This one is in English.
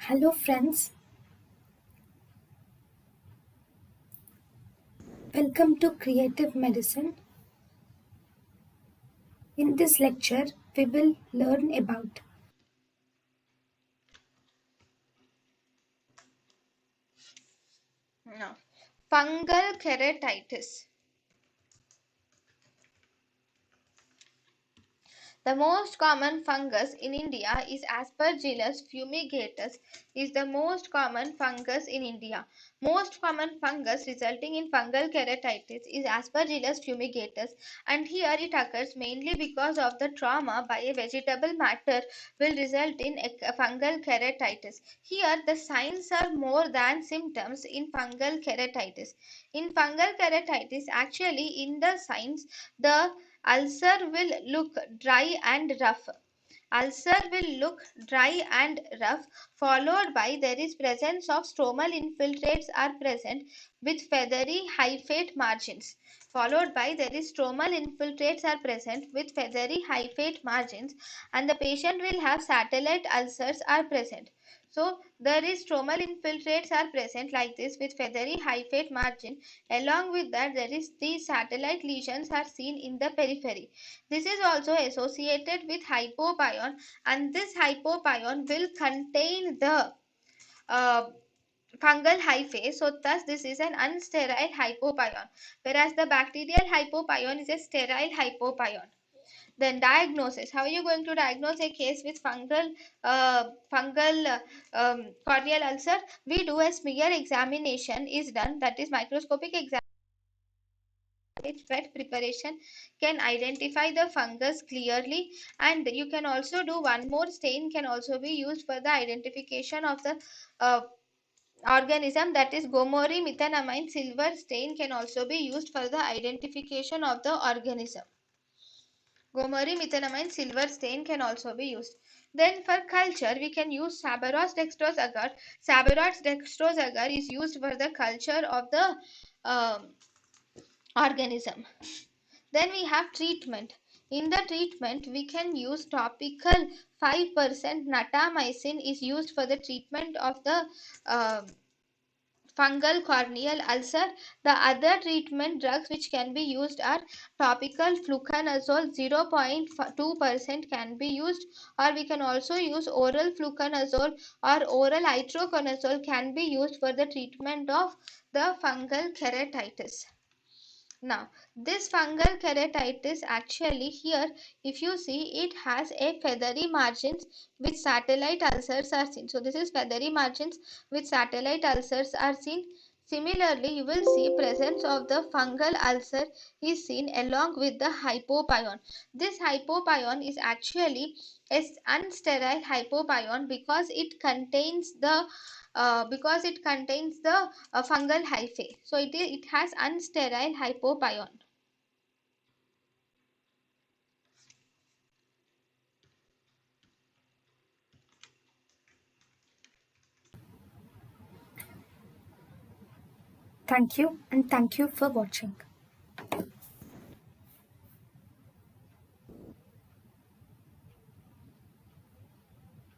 Hello friends, welcome to Creative Medicine. In this lecture, we will learn about No. Fungal keratitis. The most common fungus in India is Aspergillus fumigatus is the most common fungus in India. Most common fungus resulting in fungal keratitis is Aspergillus fumigatus, and here it occurs mainly because of the trauma by a vegetable matter will result in a fungal keratitis. Here the signs are more than symptoms in fungal keratitis. In fungal keratitis, actually in the signs, the ulcer will look dry and rough. Ulcer will look dry and rough, followed by there is presence of stromal infiltrates are present with feathery hyphate margins. Followed by there is stromal infiltrates are present with feathery hyphate margins, and the patient will have satellite ulcers are present. So there is stromal infiltrates are present like this with feathery hyphate margin. Along with that, there is these satellite lesions are seen in the periphery. This is also associated with hypopion, and this hypopion will contain the uh, fungal hyphae. So thus this is an unsterile hypopion, whereas the bacterial hypopion is a sterile hypopion. Then diagnosis. How are you going to diagnose a case with fungal corneal ulcer? We do a smear examination is done, that is microscopic examination. Wet preparation can identify the fungus clearly, and you can also do one more stain can also be used for the identification of the uh, organism, that is gomori methanamine silver stain can also be used for the identification of the organism. Gomori methanamine silver stain can also be used. Then for culture, we can use Sabaros dextrose agar. Sabaros dextrose agar is used for the culture of the organism. Then we have treatment. In the treatment, we can use topical 5% natamycin is used for the treatment of the uh, fungal corneal ulcer. The other treatment drugs which can be used are topical fluconazole 0.2% can be used, or we can also use oral fluconazole or oral itraconazole can be used for the treatment of the fungal keratitis. Now, this fungal keratitis actually here, if you see, it has a feathery margins with satellite ulcers are seen. So, this is feathery margins with satellite ulcers are seen. Similarly, you will see presence of the fungal ulcer is seen along with the hypopion. This hypopion is actually a unsterile hypopion because it contains the fungal hyphae. So it has unsterile hypopion. thank you and thank you for watching.